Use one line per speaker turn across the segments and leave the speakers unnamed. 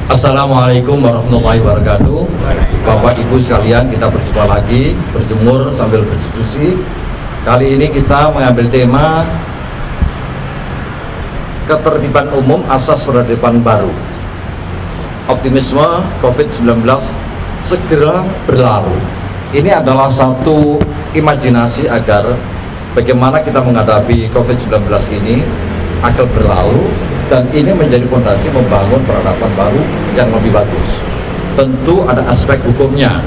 Assalamualaikum warahmatullahi wabarakatuh. Bapak Ibu sekalian, kita berjumpa lagi, berjemur sambil berdiskusi. Kali ini kita mengambil tema ketertiban umum, asas peradaban baru. Optimisme COVID-19 segera berlalu. Ini adalah satu imajinasi agar bagaimana kita menghadapi COVID-19 ini agar berlalu, dan ini menjadi fondasi membangun peradaban baru yang lebih bagus. Tentu ada aspek hukumnya,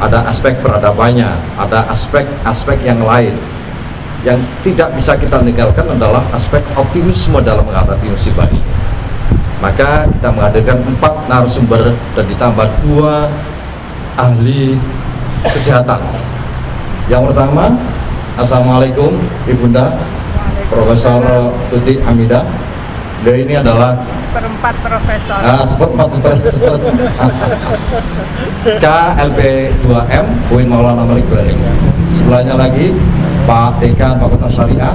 ada aspek peradabannya, ada aspek-aspek yang lain. Yang tidak bisa kita tinggalkan adalah aspek optimisme dalam menghadapi musibah ini. Maka kita menghadirkan 4 narasumber dan ditambah 2 ahli kesehatan. Yang pertama, Assalamualaikum Ibunda Profesor Tuti Hamidah. Dia ini adalah
seperempat profesor.
Seperempat profesor. KLP2M UIN Maulana Malik Ibrahim. Sebelahnya lagi Pak Dekan Fakultas Syariah,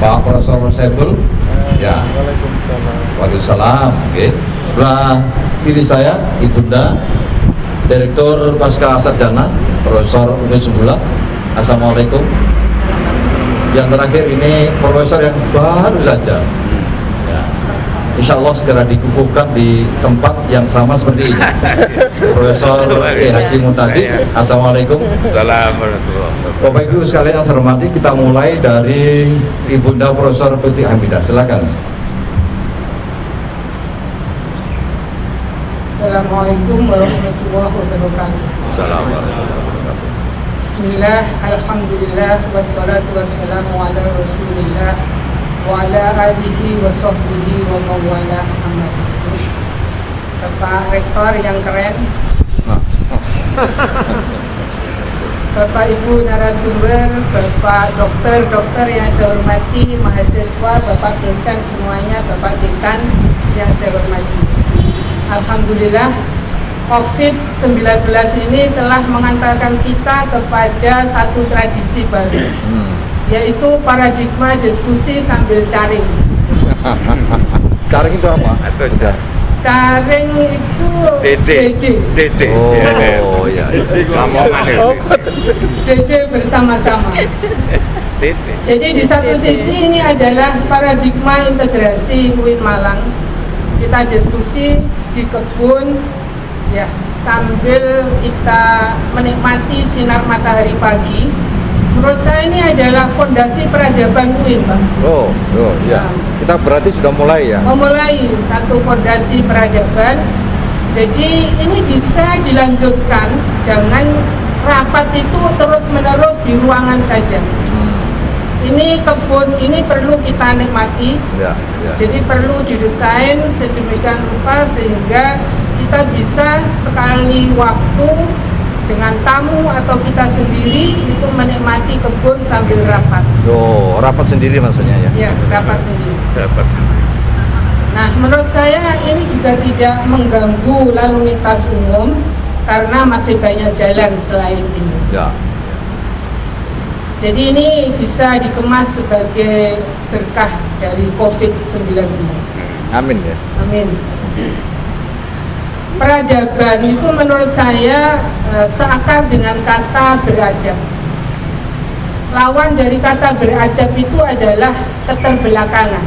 Pak Profesor Saiful. Ya. Waalaikumsalam. Oke. Sebelah kiri saya Ibunda Direktur Pasca Sarjana Profesor Umi Sumbula. Assalamualaikum. Yang terakhir ini profesor yang baru saja, ya, insya Allah segera dikukuhkan di tempat yang sama seperti ini. Profesor Haji Muntadi. Assalamualaikum.
Assalamualaikum.
Bapak Ibu sekalian yang saya hormati, kita mulai dari Ibunda Profesor Tuti Hamidah. Silakan.
Assalamualaikum warahmatullahi wabarakatuh.
Assalamualaikum.
Bismillah, alhamdulillah, wassalatu wassalamu ala rasulillah wa ala alihi wa sahbihi wa mawala. Bapak Rektor yang keren, Bapak Ibu narasumber, Bapak dokter yang saya hormati, mahasiswa, Bapak dosen semuanya, Bapak dekan yang saya hormati. Alhamdulillah, COVID-19 ini telah mengantarkan kita kepada satu tradisi baru, yaitu paradigma diskusi sambil caring.
Caring itu apa?
Caring itu
Dede.
Oh iya.
Dede bersama-sama. Jadi di satu sisi ini adalah paradigma integrasi UIN Malang. Kita diskusi di kebun, ya, sambil kita menikmati sinar matahari pagi. Menurut saya ini adalah fondasi peradaban UIN, Bang.
Oh iya. Kita berarti sudah mulai ya?
Memulai satu fondasi peradaban. Jadi ini bisa dilanjutkan, jangan rapat itu terus-menerus di ruangan saja. Ini kebun ini perlu kita nikmati. Ya. Jadi perlu didesain sedemikian rupa sehingga kita bisa sekali waktu dengan tamu atau kita sendiri itu menikmati kebun sambil rapat.
Oh, rapat sendiri maksudnya ya?
Ya, rapat sendiri. Nah, menurut saya ini juga tidak mengganggu lalu lintas umum karena masih banyak jalan selain ini.
Ya.
Jadi ini bisa dikemas sebagai berkah dari COVID-19.
Amin ya.
Amin. Peradaban itu menurut saya seakar dengan kata beradab. Lawan dari kata beradab itu adalah keterbelakangan.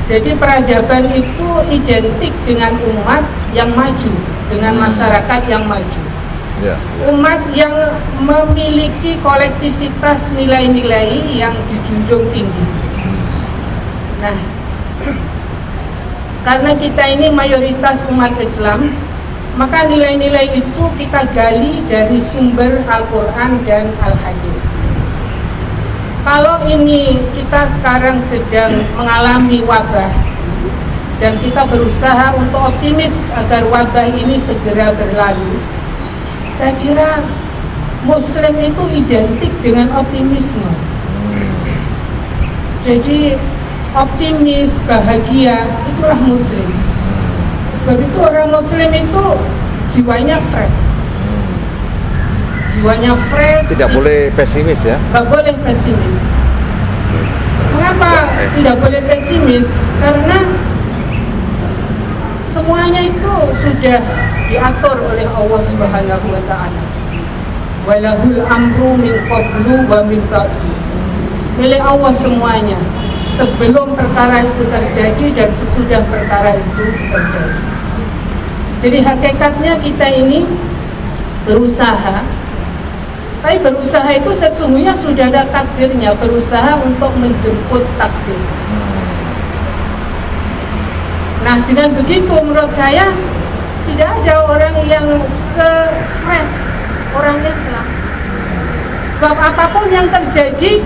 Jadi peradaban itu identik dengan umat yang maju, dengan masyarakat yang maju. Ya. Umat yang memiliki kolektivitas nilai-nilai yang dijunjung tinggi. Nah, karena kita ini mayoritas umat Islam, maka nilai-nilai itu kita gali dari sumber Al-Quran dan Al-Hadis. Kalau ini kita sekarang sedang mengalami wabah dan kita berusaha untuk optimis agar wabah ini segera berlalu, saya kira Muslim itu identik dengan optimisme. Jadi optimis, bahagia, itulah Muslim. Sebab itu orang Muslim itu jiwanya fresh. Jiwanya fresh.
Tidak boleh pesimis ya?
Tidak boleh pesimis. Mengapa tidak boleh pesimis? Karena semuanya itu sudah diatur oleh Allah Subhanahu wa taala. Walahul amru min qablu wa min ba'du. Milik Allah semuanya, sebelum perkara itu terjadi dan sesudah perkara itu terjadi. Jadi hakikatnya kita ini berusaha, tapi berusaha itu sesungguhnya sudah ada takdirnya, berusaha untuk menjemput takdir. Nah, dengan begitu menurut saya tidak ada orang yang se-fresh orang Islam. Sebab apapun yang terjadi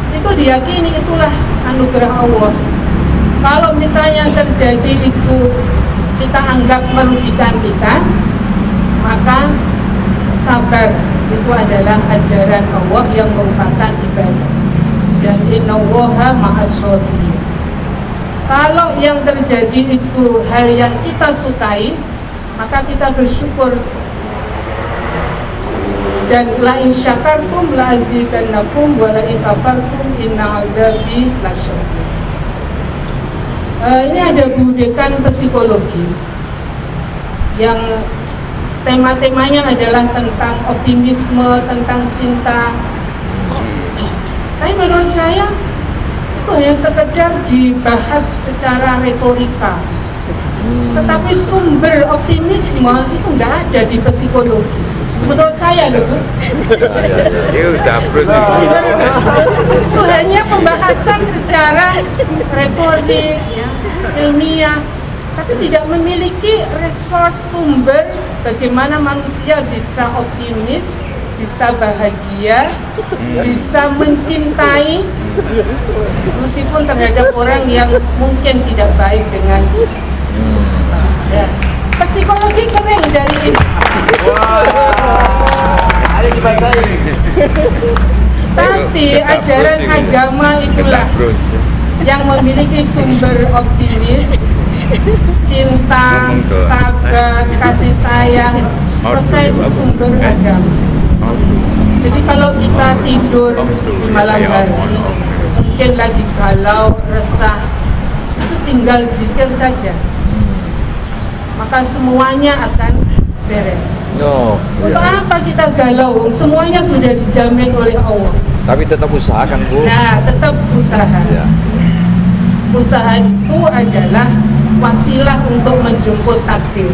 itu diyakini itulah anugerah Allah. Kalau misalnya terjadi itu kita anggap merugikan kita, maka sabar itu adalah ajaran Allah yang merupakan ibadah. Dan innallaha ma'as-shabirin. Kalau yang terjadi itu hal yang kita sukai, maka kita bersyukur. Dan la in syakartum la azidannakum wa la in kafartum inna 'adzabi lasyadid. Ini ada budekan psikologi yang tema-temanya adalah tentang optimisme, tentang cinta. Tapi menurut saya itu hanya sekedar dibahas secara retorika. Tetapi sumber optimisme itu nggak ada di psikologi. Menurut saya loh, itu hanya pembahasan secara retorik, ya, ilmiah, tapi tidak memiliki resource sumber bagaimana manusia bisa optimis, bisa bahagia, bisa mencintai meskipun terhadap orang yang mungkin tidak baik dengan ya. Psikologi keren dari ini. Tapi ajaran agama itulah yang memiliki sumber optimis, cinta, sabar, kasih sayang. Menurut saya itu sumber agama. Jadi kalau kita tidur di malam hari, mungkin lagi galau, resah, itu tinggal zikir saja, maka semuanya akan beres. Untuk apa kita galau? Semuanya sudah dijamin oleh Allah.
Tapi tetap usahakan, Bu.
Nah, tetap usaha.
Ya.
Usaha itu adalah wasilah untuk menjemput takdir.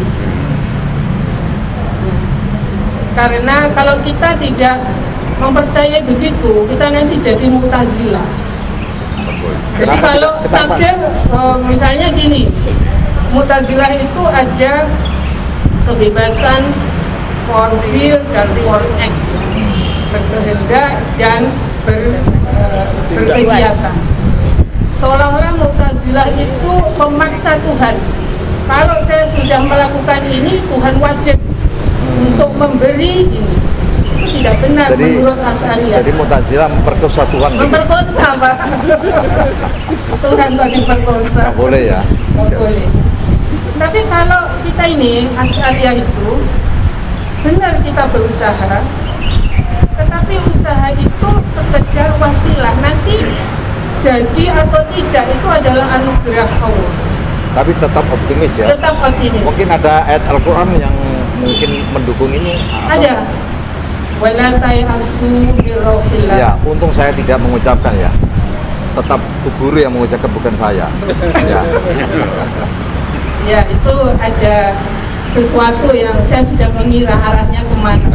Karena kalau kita tidak mempercayai begitu, kita nanti jadi Mu'tazilah. Jadi kalau takdir, misalnya gini, Mu'tazilah itu ada kebebasan for will dan for act, berkehendak dan berkegiatan. Seolah-olah Mu'tazilah itu memaksa Tuhan. Kalau saya sudah melakukan ini, Tuhan wajib untuk memberi ini. Itu tidak benar menurut Asy'ariyah.
Jadi Mu'tazilah memperkosa Tuhan.
Memperkosa, Pak. Tuhan kok diperkosa.
Nggak boleh ya?
Nggak boleh. Tapi kalau kita ini Asy'ariyah itu benar kita berusaha, tetapi usaha itu sekedar wasilah. Nanti jadi atau tidak itu adalah anugerah Allah.
Tapi tetap optimis ya.
Tetap optimis.
Mungkin ada ayat Al-Quran yang mungkin mendukung ini.
Ada. Wala tayasu min rauhillah.
Ya, untung saya tidak mengucapkan ya. Tetap Bu Guru yang mengucapkan, bukan saya. Ya.
Ya, itu ada sesuatu yang saya sudah mengira arahnya kemana.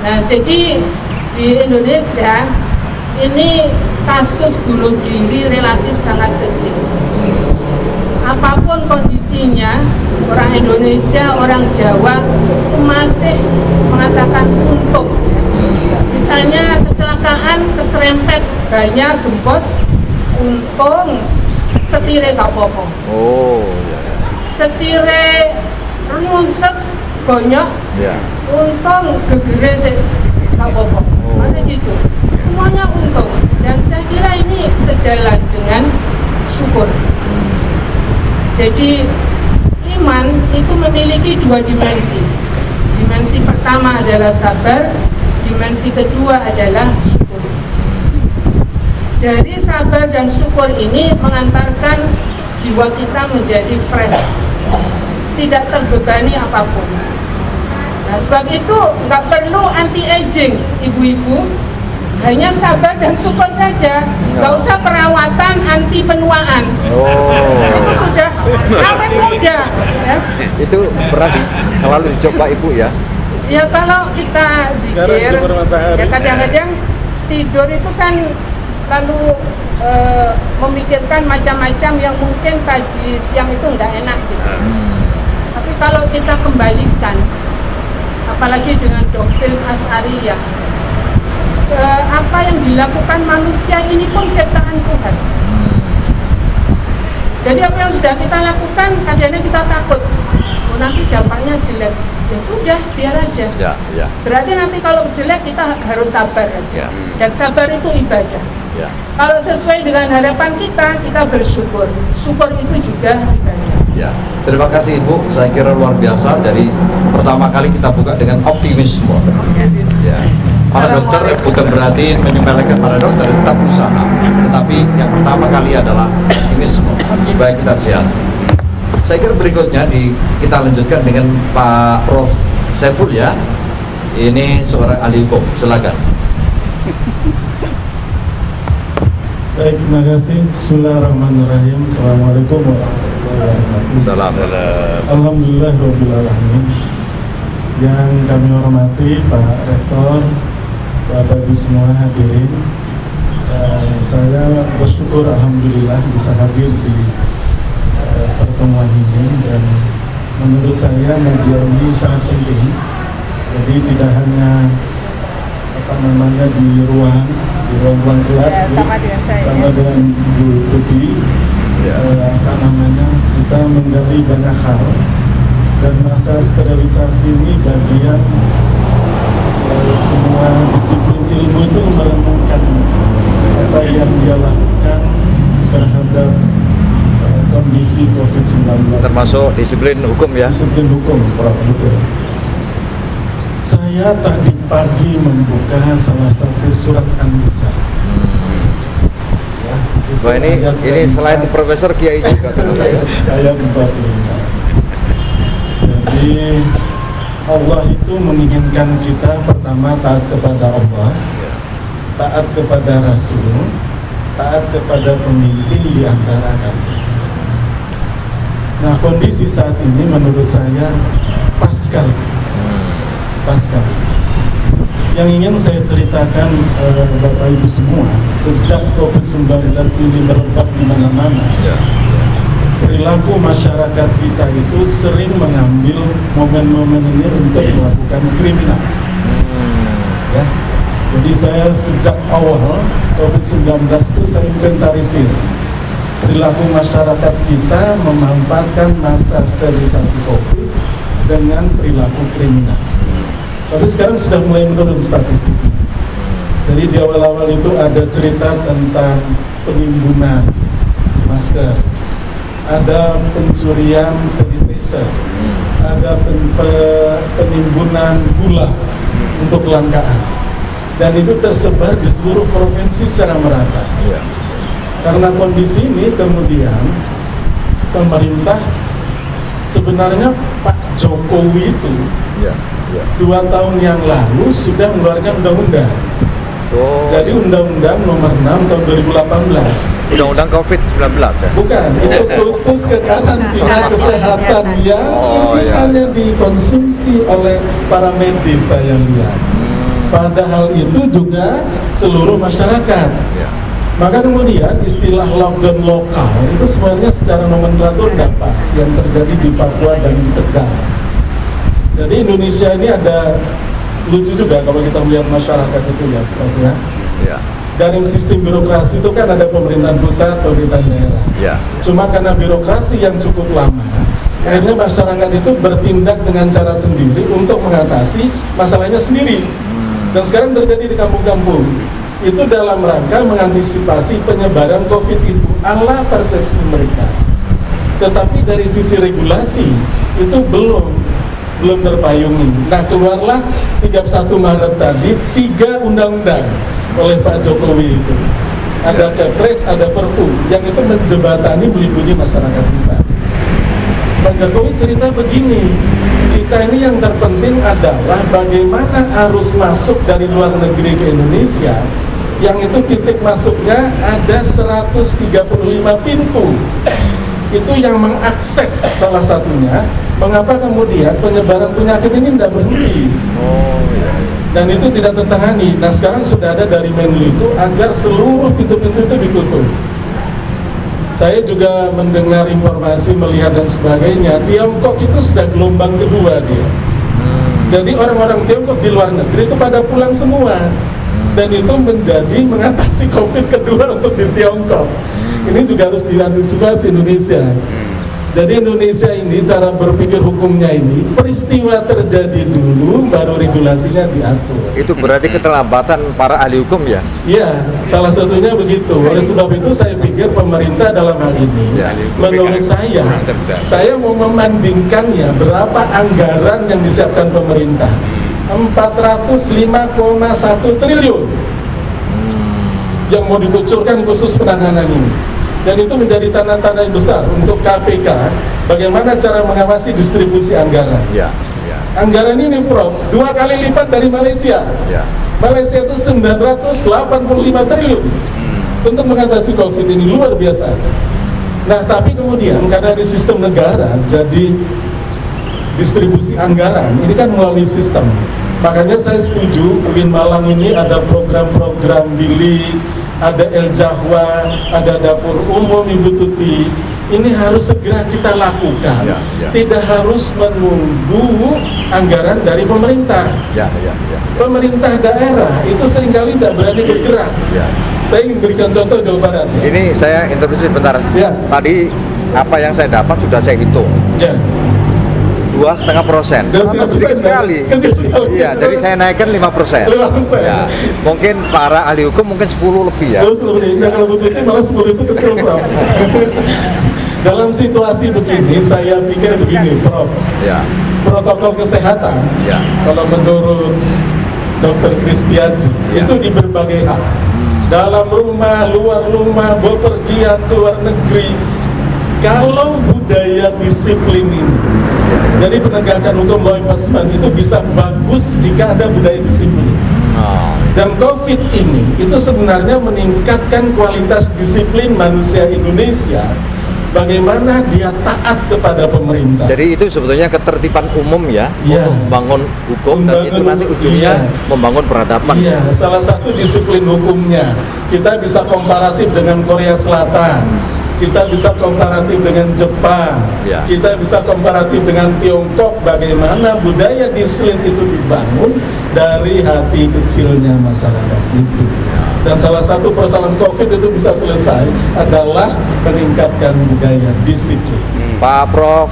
Nah, jadi di Indonesia ini kasus bunuh diri relatif sangat kecil. Apapun kondisinya, orang Indonesia, orang Jawa itu masih mengatakan untung. Misalnya kecelakaan, keserempet, banyak gembos, untung setire gak apa-apa.
Oh, ya.
Setire runsep bonyok,
Ya.
untung gegere sih gak apa-apa. Masih gitu. Semuanya untung. Dan saya kira ini sejalan dengan syukur. Jadi iman itu memiliki dua dimensi. Dimensi pertama adalah sabar, dimensi kedua adalah syukur. Dari sabar dan syukur ini mengantarkan jiwa kita menjadi fresh, tidak terbebani apapun. Nah, sebab itu nggak perlu anti aging, ibu-ibu, hanya sabar dan support saja, nggak usah perawatan anti penuaan. Itu sudah awet muda. Ya.
Itu selalu dicoba ibu ya.
Ya kalau kita zikir, ya kadang-kadang tidur itu kan lalu memikirkan macam-macam yang mungkin tadi siang itu nggak enak gitu. Tapi kalau kita kembalikan, apalagi dengan doktrin Asy'ariyah, apa yang dilakukan manusia ini pun ciptaan Tuhan. Jadi apa yang sudah kita lakukan, kadang-kadang kita takut, oh nanti dampaknya jelek. Ya sudah, biar aja.
Ya.
Berarti nanti kalau jelek kita harus sabar aja. Dan sabar itu ibadah.
Ya.
Kalau sesuai dengan harapan kita bersyukur. Syukur itu juga ibadah.
Ya. Terima kasih Ibu. Saya kira luar biasa. Dari pertama kali kita buka dengan optimisme. Ya. Para dokter bukan berarti menyepelekan para dokter, tetap usaha. Tetapi yang pertama kali adalah optimisme supaya kita sehat. Saya kira berikutnya kita lanjutkan dengan Pak Prof. Saiful ya. Ini seorang ahli hukum, silakan.
Baik, terima kasih. Bismillahirrahmanirrahim. Assalamualaikum warahmatullahi wabarakatuh.
Assalamualaikum.
Alhamdulillahirabbil alamin. Yang kami hormati Pak Rektor, Bapak Ibu semua hadirin. Saya bersyukur alhamdulillah bisa hadir di pertemuan ini, dan menurut saya media ini sangat penting. Jadi tidak hanya di ruang kelas ya, sama dengan Bu Tuti ya, kita menggali banyak hal, dan masa sterilisasi ini bagian semua disiplin ilmu itu merenungkan apa yang dia lakukan terhadap kondisi COVID-19,
termasuk disiplin hukum ya.
Disiplin hukum, Prof. Saya tadi pagi membuka salah satu surat An-Nisa. Ya,
Wah, ini selain Profesor Kiai juga
ayat 45. Jadi Allah itu menginginkan kita pertama taat kepada Allah, taat kepada Rasul, taat kepada pemimpin di antara kami. Nah, kondisi saat ini menurut saya pas sekali. Yang ingin saya ceritakan Bapak Ibu semua, sejak COVID-19 ini merebak di mana-mana, perilaku masyarakat kita itu sering mengambil momen-momen ini untuk melakukan kriminal. Ya. Jadi saya sejak awal COVID-19 itu saya inventarisir perilaku masyarakat kita memanfaatkan masa sterilisasi COVID dengan perilaku kriminal. Tapi sekarang sudah mulai menurun statistiknya. Jadi di awal-awal itu ada cerita tentang penimbunan masker, ada pencurian sanitizer, ada penimbunan gula untuk kelangkaan, dan itu tersebar di seluruh provinsi secara merata. Karena kondisi ini kemudian pemerintah, sebenarnya Pak Jokowi itu 2 tahun yang lalu sudah mengeluarkan undang-undang. Jadi undang-undang nomor 6 tahun 2018.
Undang-undang COVID-19 ya?
Bukan, itu khusus ke karantina kesehatan yang hanya dikonsumsi oleh para medis, saya lihat. Padahal itu juga seluruh masyarakat. Maka kemudian istilah lockdown lokal itu sebenarnya secara nomenklatur tidak pas yang terjadi di Papua dan di Tegal. Jadi Indonesia ini ada lucu juga kalau kita melihat masyarakat itu ya, Prof, ya. Dari sistem birokrasi itu kan ada pemerintahan pusat, pemerintahan daerah. Cuma karena birokrasi yang cukup lama, akhirnya masyarakat itu bertindak dengan cara sendiri untuk mengatasi masalahnya sendiri. Dan sekarang terjadi di kampung-kampung. Itu dalam rangka mengantisipasi penyebaran COVID itu ala persepsi mereka. Tetapi dari sisi regulasi itu belum terpayungi. Nah, keluarlah 31 Maret tadi 3 undang-undang oleh Pak Jokowi itu. ada Kepres, ada Perpu yang itu menjembatani melindungi masyarakat kita. Pak Jokowi cerita begini, kita ini yang terpenting adalah bagaimana arus masuk dari luar negeri ke Indonesia, yang itu titik masuknya ada 135 pintu. Itu yang mengakses salah satunya, mengapa kemudian penyebaran penyakit ini tidak berhenti. Dan itu tidak tertangani. Nah sekarang sudah ada dari Menlu itu agar seluruh pintu-pintu itu ditutup. Saya juga mendengar informasi, melihat dan sebagainya, Tiongkok itu sudah gelombang kedua dia. Jadi orang-orang Tiongkok di luar negeri itu pada pulang semua. Dan itu menjadi mengatasi COVID kedua untuk di Tiongkok. Ini juga harus diantisipasi Indonesia. Jadi Indonesia ini cara berpikir hukumnya ini peristiwa terjadi dulu baru regulasinya diatur.
Itu berarti keterlambatan para ahli hukum ya?
Iya, salah satunya begitu. Oleh sebab itu saya pikir pemerintah dalam hal ini, menurut saya mau membandingkannya berapa anggaran yang disiapkan pemerintah. 405,1 triliun yang mau dikucurkan khusus penanganan ini. Dan itu menjadi tanda-tanda yang besar untuk KPK bagaimana cara mengawasi distribusi anggaran. Anggaran ini Prof, 2 kali lipat dari Malaysia. Malaysia itu 985 triliun untuk mengatasi COVID ini, luar biasa. Nah tapi kemudian karena di sistem negara, jadi distribusi anggaran ini kan melalui sistem. Makanya saya setuju Win Malang ini ada program-program bilik, ada El Jahwa, ada dapur umum Ibu Tuti. Ini harus segera kita lakukan. Tidak harus menunggu anggaran dari pemerintah. Pemerintah daerah itu seringkali tidak berani bergerak. Saya ingin berikan contoh Jawa Barat.
Ini saya interupsi sebentar. Tadi apa yang saya dapat sudah saya hitung. 2,5%. Kecil sekali. Iya, jadi saya naikkan 5%. Ya. Mungkin para ahli hukum mungkin 10 lebih ya.
10 lebih. Nah, kalau begitu malah 10 itu kecil, Prof. Dalam situasi begini, saya pikir begini, Prof. Protokol kesehatan, kalau menurut Dr. Kristianji, itu di berbagai hal. Dalam rumah, luar rumah, bepergian ke luar negeri. Kalau budaya disiplin ini, jadi penegakan hukum law enforcement itu bisa bagus jika ada budaya disiplin. Dan COVID ini itu sebenarnya meningkatkan kualitas disiplin manusia Indonesia. Bagaimana dia taat kepada pemerintah.
Jadi itu sebetulnya ketertiban umum ya, untuk membangun hukum dan itu nanti ujungnya membangun peradaban.
Iya, salah satu disiplin hukumnya. Kita bisa komparatif dengan Korea Selatan. Kita bisa komparatif dengan Jepang, kita bisa komparatif dengan Tiongkok, bagaimana budaya disiplin itu dibangun dari hati kecilnya masyarakat itu. Dan salah satu persoalan COVID itu bisa selesai adalah meningkatkan budaya disiplin.
Pak Prof.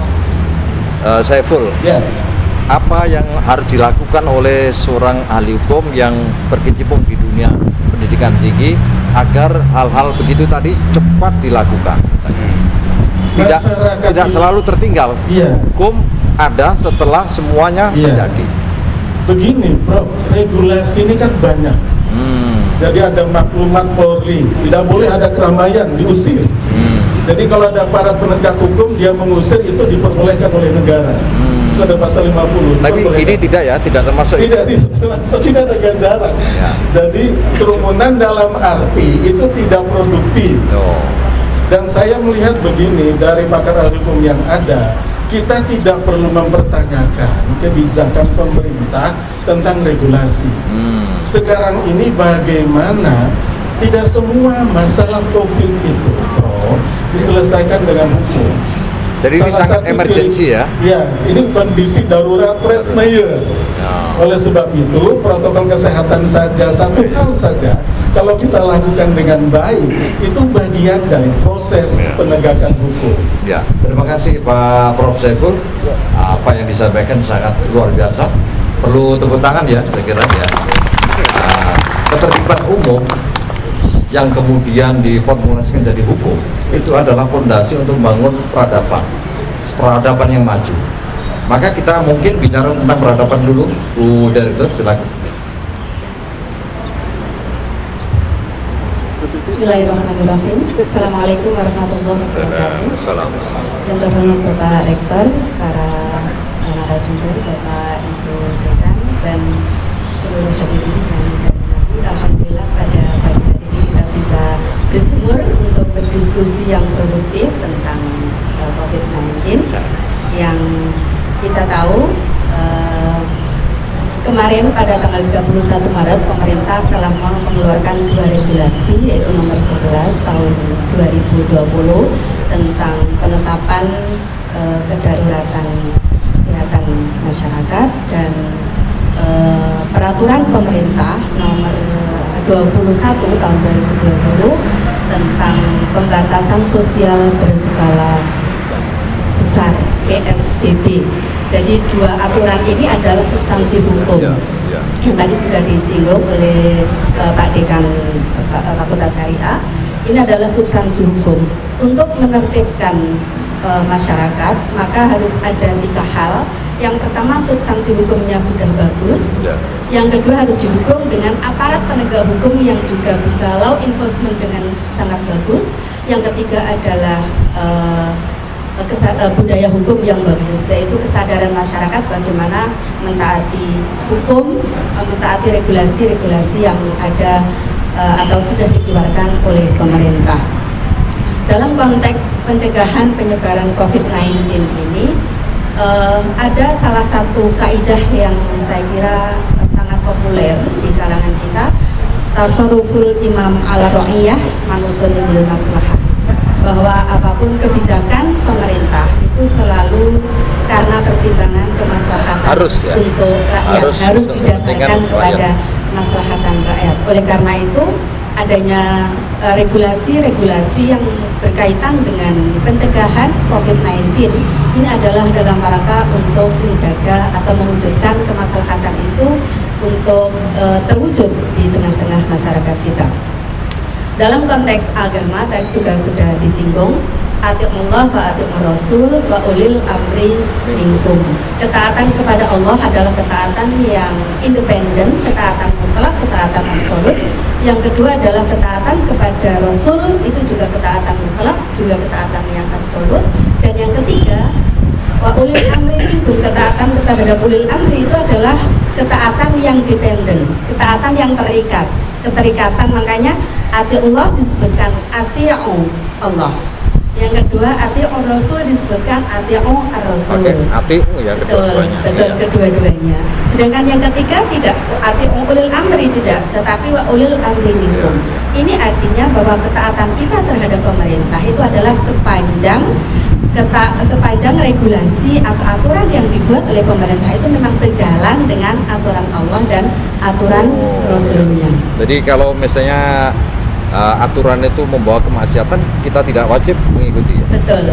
Saiful, apa yang harus dilakukan oleh seorang ahli hukum yang berkecimpung di dunia pendidikan tinggi agar hal-hal begitu tadi cepat dilakukan? Tidak selalu tertinggal. Hukum ada setelah semuanya terjadi. Begini,
Prof, regulasi ini kan banyak. Jadi ada maklumat Polri, tidak boleh ada keramaian, diusir. Jadi kalau ada aparat penegak hukum dia mengusir, itu diperbolehkan oleh negara. Itu ada pasal 50.
Tapi ini tidak ya, tidak termasuk.
Tidak termasuk, tidak ada ganjaran. Jadi kerumunan dalam arti itu tidak produktif. Dan saya melihat begini, dari pakar ahli hukum yang ada, kita tidak perlu mempertanyakan kebijakan pemerintah tentang regulasi. Sekarang ini bagaimana tidak semua masalah COVID itu diselesaikan dengan hukum.
Jadi ini sangat emergensi ya?
Ya, ini kondisi darurat Pres Mayer. Oleh sebab itu, protokol kesehatan saja, satu hal saja, kalau kita lakukan dengan baik, itu bagian dari proses penegakan hukum.
Ya, terima kasih Pak Prof. Saiful. Apa yang disampaikan sangat luar biasa. Perlu tepuk tangan ya, saya kira ya. Ketertiban umum yang kemudian diformulasikan jadi hukum itu adalah fondasi untuk membangun peradaban yang maju. Maka kita mungkin bicara tentang peradaban dulu, Bu Direktur, silakan.
Bismillahirrahmanirrahim. Assalamualaikum warahmatullahi wabarakatuh.
Assalamualaikum.
Yang terhormat Bapak Rektor, para narasumber, Bapak Ibu Dekan, dan seluruh hadirin yang saya hormati. Alhamdulillah pada pagi hari ini kita bisa berjemur untuk berdiskusi yang produktif tentang COVID-19 yang kita tahu kemarin pada tanggal 31 Maret pemerintah telah mengeluarkan 2 regulasi, yaitu nomor 11 tahun 2020 tentang penetapan kedaruratan kesehatan masyarakat dan peraturan pemerintah nomor 21 tahun 2020 tentang pembatasan sosial berskala besar PSBB. Jadi dua aturan ini adalah substansi hukum yang tadi sudah disinggung oleh Pak Dekan Fakultas Syariah. Ini adalah substansi hukum. Untuk menertibkan masyarakat, maka harus ada 3 hal. Yang pertama, substansi hukumnya sudah bagus. Yang kedua, harus didukung dengan aparat penegak hukum yang juga bisa law enforcement dengan sangat bagus. Yang ketiga adalah budaya hukum yang bagus, yaitu kesadaran masyarakat bagaimana mentaati hukum, mentaati regulasi-regulasi yang ada atau sudah dikeluarkan oleh pemerintah. Dalam konteks pencegahan penyebaran COVID-19 ini, ada salah satu kaidah yang saya kira sangat populer di kalangan kita, tasarruful imam ala ra'iyah manutun bil maslahah, bahwa apapun kebijakan pemerintah itu selalu karena pertimbangan kemaslahatan untuk rakyat, harus didasarkan kepada maslahatan rakyat. Oleh karena itu adanya regulasi-regulasi yang berkaitan dengan pencegahan COVID-19 ini adalah dalam rangka untuk menjaga atau mewujudkan kemaslahatan itu untuk terwujud di tengah-tengah masyarakat kita. Dalam konteks agama tadi juga sudah disinggung, ati'ullah wa ati'ur rasul wa ulil amri minkum. Ketaatan kepada Allah adalah ketaatan yang independen, ketaatan mutlak, ketaatan absolut. Yang kedua adalah ketaatan kepada Rasul, itu juga ketaatan mutlak, juga ketaatan yang absolut. Dan yang ketiga, wa ulil amri minkum, ketaatan kepada ulil amri itu adalah ketaatan yang dependen, ketaatan yang terikat, keterikatan. Makanya ati'ullah disebutkan ati'u Allah. Yang kedua ati'ur rasul disebutkan ati'u ar-rasul.
Oke, ati'u ya kedua-duanya.
Betul, kedua-duanya. Sedangkan yang ketiga tidak, ati'u ulil amri tidak, tetapi wa ulil amri minkum. Ini artinya bahwa ketaatan kita terhadap pemerintah itu adalah sepanjang regulasi atau aturan yang dibuat oleh pemerintah itu memang sejalan dengan aturan Allah dan aturan Rasulnya.
Jadi kalau misalnya aturan itu membawa kemaksiatan, kita tidak wajib mengikuti ya?
Betul,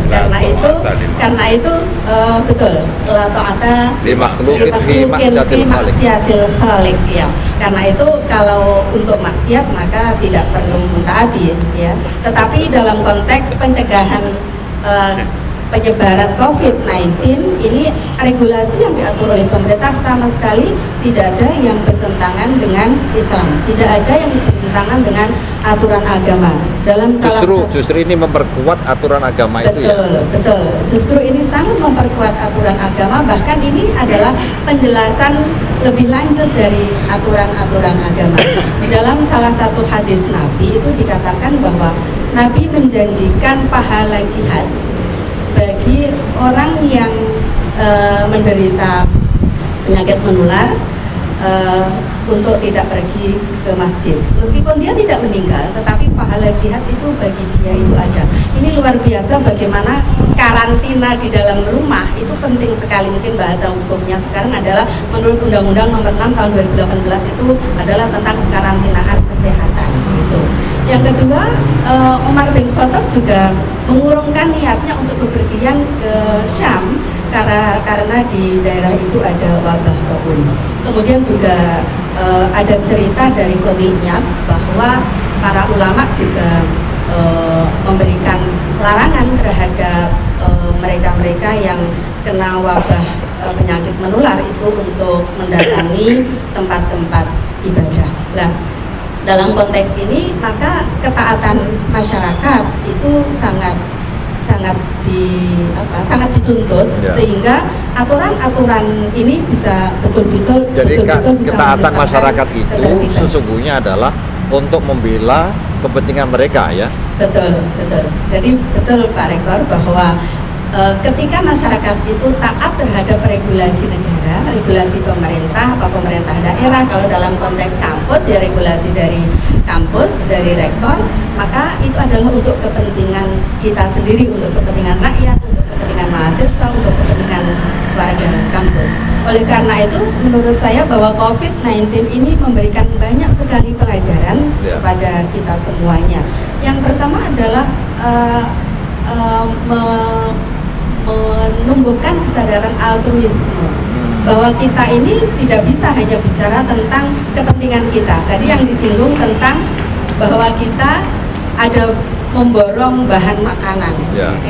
karena itu betul, la ta'ata
li makhluqin fi maksiatil khaliq
ya. Karena itu kalau untuk maksiat maka tidak perlu mentaati ya. Tetapi dalam konteks pencegahan penyebaran COVID-19 ini regulasi yang diatur oleh pemerintah sama sekali tidak ada yang bertentangan dengan Islam, tidak ada yang bertentangan dengan aturan agama. Dalam
justru ini memperkuat aturan agama itu ya.
Betul. Justru ini sangat memperkuat aturan agama, bahkan ini adalah penjelasan lebih lanjut dari aturan-aturan agama. Di dalam salah satu hadis Nabi itu dikatakan bahwa Nabi menjanjikan pahala jihad bagi orang yang menderita penyakit menular untuk tidak pergi ke masjid. Meskipun dia tidak meninggal, tetapi pahala jihad itu bagi dia itu ada. Ini luar biasa bagaimana karantina di dalam rumah itu penting sekali. Mungkin bahasa hukumnya sekarang adalah menurut Undang-Undang Nomor 6 Tahun 2018 itu adalah tentang karantinaan kesehatan. Gitu. Yang kedua, Umar bin Khattab juga mengurungkan niatnya untuk bepergian ke Syam karena di daerah itu ada wabah taun. Kemudian juga ada cerita dari Qadhiyyah bahwa para ulama juga memberikan larangan terhadap mereka-mereka yang kena wabah penyakit menular itu untuk mendatangi tempat-tempat ibadah. Nah, dalam konteks ini maka ketaatan masyarakat itu sangat dituntut, sehingga aturan-aturan ini bisa betul-betul
ketaatan masyarakat itu sesungguhnya adalah untuk membela kepentingan mereka, ya.
Betul. Jadi betul Pak Rektor bahwa ketika masyarakat itu taat terhadap regulasi negara, regulasi pemerintah atau pemerintah daerah, kalau dalam konteks kampus ya regulasi dari kampus, dari rektor, maka itu adalah untuk kepentingan kita sendiri, untuk kepentingan rakyat, untuk kepentingan mahasiswa, untuk kepentingan warga kampus. Oleh karena itu menurut saya bahwa COVID-19 ini memberikan banyak sekali pelajaran kepada kita semuanya. Yang pertama adalah menumbuhkan kesadaran altruisme, bahwa kita ini tidak bisa hanya bicara tentang kepentingan kita. Tadi yang disinggung tentang bahwa kita ada memborong bahan makanan,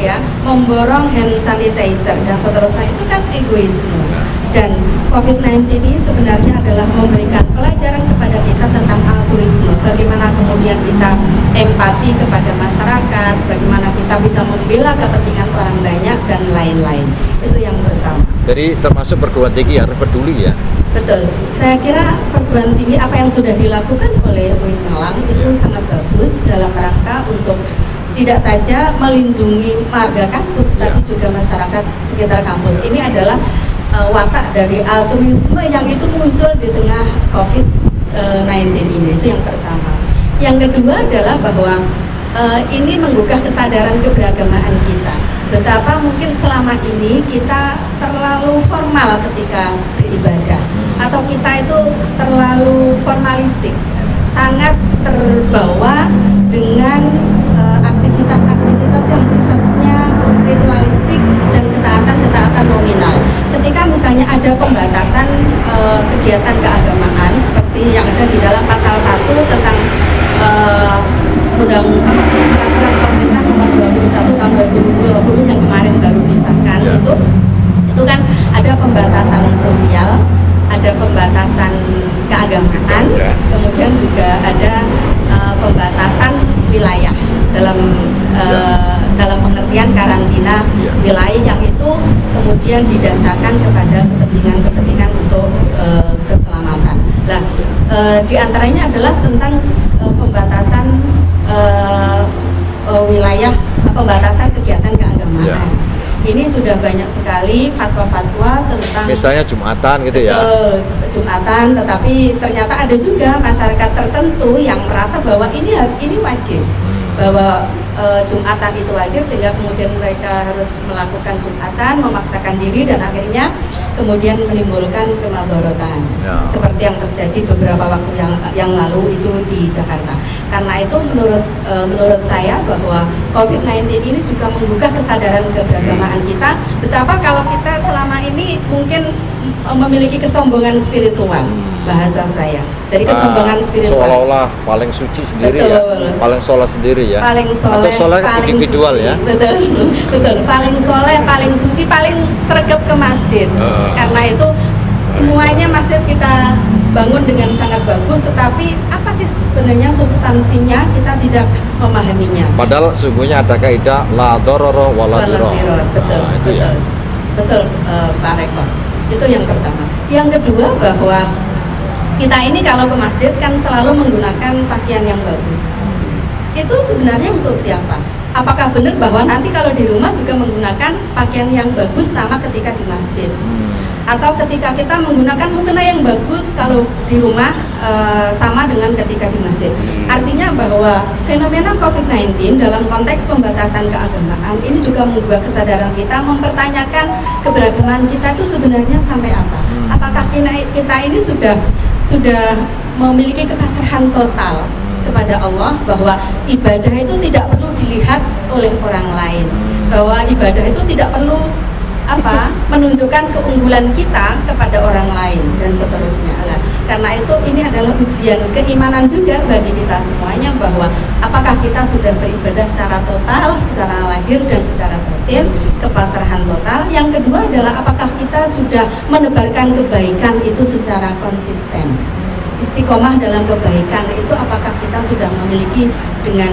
ya, memborong hand sanitizer dan seterusnya, itu kan egoisme. Dan COVID-19 ini sebenarnya adalah memberikan pelajaran kepada kita tentang altruisme, bagaimana kemudian kita empati kepada masyarakat, bagaimana kita bisa membela kepentingan orang banyak dan lain-lain. Itu yang pertama.
Jadi termasuk perguruan tinggi harus peduli, ya.
Betul. Saya kira perguruan tinggi apa yang sudah dilakukan oleh UIN Malang itu sangat bagus dalam rangka untuk tidak saja melindungi warga kampus, tapi juga masyarakat sekitar kampus. Ini adalah watak dari altruisme yang itu muncul di tengah COVID-19 ini. Itu yang pertama. Yang kedua adalah bahwa ini menggugah kesadaran keberagamaan kita. Betapa mungkin selama ini kita terlalu formal ketika beribadah, atau kita itu terlalu formalistik, sangat terbawa dengan aktivitas-aktivitas yang sifatnya ritualistik dan ketaatan nominal. Ketika misalnya ada pembatasan kegiatan keagamaan seperti yang ada di dalam pasal 1 tentang peraturan pemerintah nomor 21 tahun 2020 yang kemarin baru disahkan, itu kan ada pembatasan sosial, ada pembatasan keagamaan, kemudian juga ada pembatasan wilayah dalam pengertian karantina wilayah yang itu kemudian didasarkan kepada kepentingan untuk keselamatan. Nah, diantaranya adalah tentang pembatasan wilayah, pembatasan kegiatan keagamaan. Ini sudah banyak sekali fatwa-fatwa tentang
misalnya Jumatan gitu, ya.
Jumatan, tetapi ternyata ada juga masyarakat tertentu yang merasa bahwa ini wajib, bahwa Jumatan itu wajib, sehingga kemudian mereka harus melakukan Jumatan, memaksakan diri, dan akhirnya kemudian menimbulkan kemadharatan, seperti yang terjadi beberapa waktu yang lalu itu di Jakarta. Karena itu menurut saya bahwa COVID-19 ini juga menggugah kesadaran keberagamaan kita. Betapa kalau kita selama ini mungkin memiliki kesombongan spiritual, bahasa saya. Jadi kesombongan spiritual.
Seolah-olah paling suci sendiri, ya, paling soleh sendiri, ya.
Paling soleh, paling
individual
suci,
ya.
Betul. Paling soleh, paling suci, paling sregep ke masjid. Karena itu semuanya masjid kita bangun dengan sangat bagus, tetapi apa sih sebenarnya substansinya kita tidak memahaminya.
Padahal sungguhnya ada kaidah la dharara wa la dirar.
Betul, Pak Rektor. Itu yang pertama. Yang kedua bahwa kita ini kalau ke masjid kan selalu menggunakan pakaian yang bagus. Itu sebenarnya untuk siapa? Apakah benar bahwa nanti kalau di rumah juga menggunakan pakaian yang bagus sama ketika di masjid? Atau ketika kita menggunakan mukena yang bagus kalau di rumah sama dengan ketika di masjid? Artinya bahwa fenomena COVID-19 dalam konteks pembatasan keagamaan ini juga membuat kesadaran kita mempertanyakan keberagaman kita itu sebenarnya sampai apa? Apakah kita ini sudah memiliki kepasrahan total kepada Allah, bahwa ibadah itu tidak perlu dilihat oleh orang lain, bahwa ibadah itu tidak perlu menunjukkan keunggulan kita kepada orang lain dan seterusnya. Karena itu ini adalah ujian keimanan juga bagi kita semuanya, bahwa apakah kita sudah beribadah secara total, secara lahir dan secara batin, kepasrahan total. Yang kedua adalah apakah kita sudah menebarkan kebaikan itu secara konsisten. istiqomah dalam kebaikan itu apakah kita sudah memiliki dengan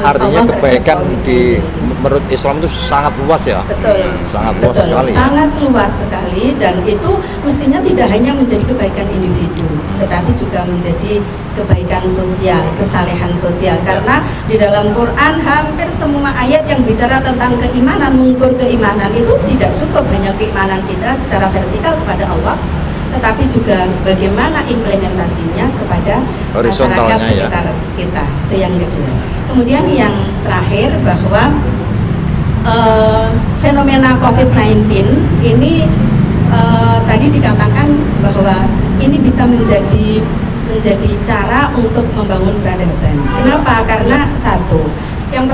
artinya kebaikan di menurut Islam itu sangat luas ya.
Betul.
Sangat luas sekali.
Sangat luas sekali, dan itu mestinya tidak hanya menjadi kebaikan individu, tetapi juga menjadi kebaikan sosial, kesalehan sosial. Karena di dalam Quran hampir semua ayat yang bicara tentang keimanan, mengukur keimanan itu tidak cukup hanya keimanan kita secara vertikal kepada Allah, tetapi juga bagaimana implementasinya kepada masyarakat sekitar kita. Itu yang kedua. Kemudian yang terakhir bahwa fenomena COVID-19 ini tadi dikatakan bahwa ini bisa menjadi cara untuk membangun peradaban. Kenapa? Karena yang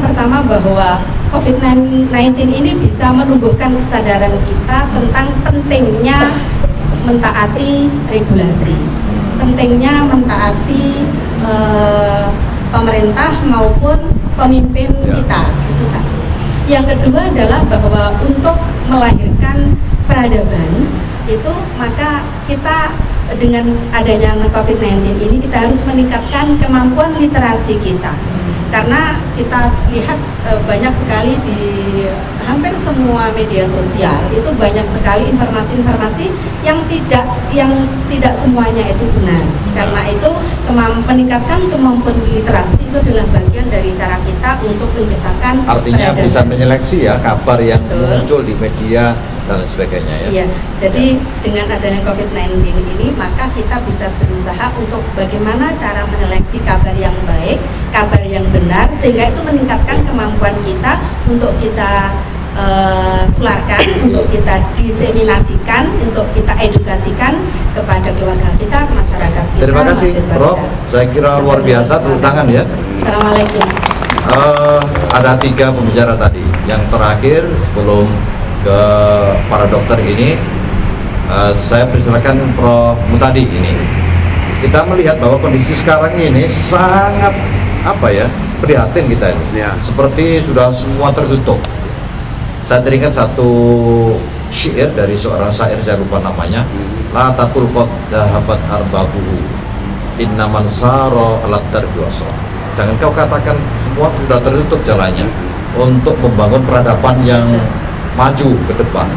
pertama bahwa COVID-19 ini bisa menumbuhkan kesadaran kita tentang pentingnya mentaati regulasi, pentingnya mentaati pemerintah maupun pemimpin kita. Itu satu. Yang kedua adalah bahwa untuk melahirkan peradaban itu maka kita dengan adanya COVID-19 ini kita harus meningkatkan kemampuan literasi kita. Karena kita lihat banyak sekali di hampir semua media sosial itu banyak sekali informasi-informasi yang tidak semuanya itu benar. Karena itu meningkatkan kemampuan literasi itu adalah bagian dari cara kita untuk menciptakan
artinya bisa menyeleksi ya kabar yang muncul di media dan sebagainya ya.
Iya, jadi dengan adanya COVID-19 ini maka kita bisa berusaha untuk bagaimana cara menyeleksi kabar yang baik, kabar yang benar, sehingga itu meningkatkan kemampuan kita untuk kita tularkan, untuk kita diseminasikan, untuk kita edukasikan kepada keluarga kita, masyarakat kita.
Terima kasih Prof. Saya kira luar biasa, tepuk tangan ya.
Assalamualaikum.
Ada 3 pembicara tadi. Yang terakhir sebelum ke para dokter ini, saya persilakan Prof. Mutadi ini. Kita melihat bahwa kondisi sekarang ini sangat prihatin kita ini. Ya. Seperti sudah semua tertutup. Saya teringat satu syair dari seorang syair, saya lupa namanya. La taqul qad dhahabat arbabuhu innaman sara alat tarbiwasa. Jangan kau katakan semua sudah tertutup jalannya untuk membangun peradaban yang maju ke depan.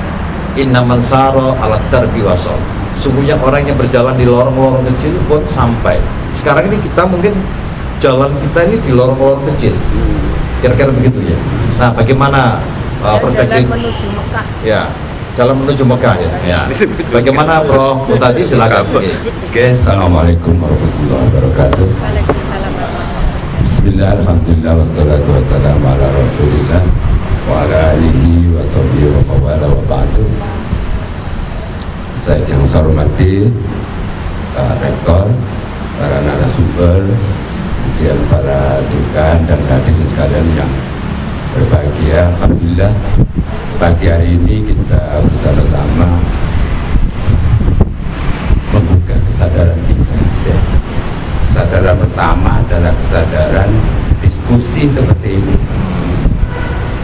Innaman sara alat tarbiwasa. Sungguhnya orang yang berjalan di lorong-lorong kecil pun sampai. Sekarang ini kita mungkin jalan kita ini di lorong-lorong kecil. Kira-kira begitu ya. Nah, bagaimana perspektif
jalan menuju Mekah?
Ya, jalan menuju Mekah ya. Bagaimana Prof. Tadi silakan.
Oke, assalamualaikum warahmatullahi wabarakatuh.
Waalaikumsalam warahmatullahi.
Bismillah, alhamdulillah, wassalatu wassalamu ala rasulillah wa ala alihi wa sahbihi wa mawala wa ba'du. Saya yang saya hormati Rektor, para narasumber, kemudian para dekan dan hadirin sekalian yang berbahagia. Alhamdulillah pagi hari ini kita bersama-sama membuka kesadaran kita ya. Kesadaran pertama adalah kesadaran diskusi seperti ini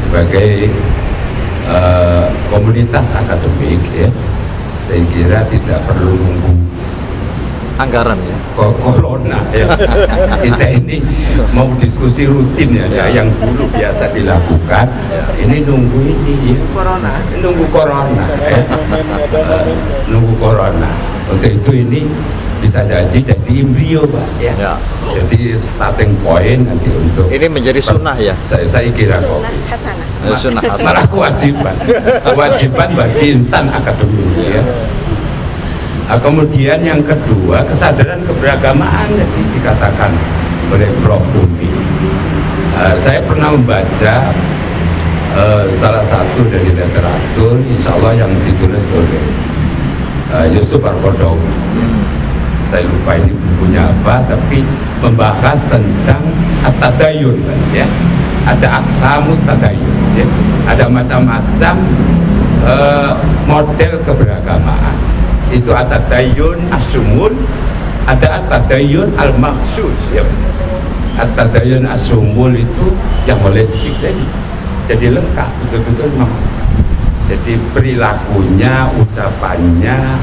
sebagai komunitas akademik ya. Saya kira tidak perlu nunggu
anggaran ya.
Corona ya. Kita ini mau diskusi rutin ya, yang dulu biasa dilakukan. Ini nunggu ini ya. Nunggu corona ya. Nunggu corona. Untuk itu ini bisa jadi embrio Pak ya. Jadi starting point nanti untuk
ini menjadi sunnah ya.
Saya kira kok.
Sunnah hasanah.
Malah kewajiban bagi insan akademik ya. Kemudian yang kedua, kesadaran keberagamaan yang dikatakan oleh Prof. Umi. Saya pernah membaca salah satu dari literatur, insya Allah yang ditulis oleh Yusuf Al-Qaradawi. Saya lupa ini bukunya apa, tapi membahas tentang at-tadayun, ya. Ada aksamut tadayun, ya. Ada macam-macam model keberagamaan. Itu at-tadayun as-sumul, ada at-tadayun al-maksus ya. At-tadayun as-sumul itu yang holistik jadi lengkap betul-betul memang. Jadi perilakunya, ucapannya,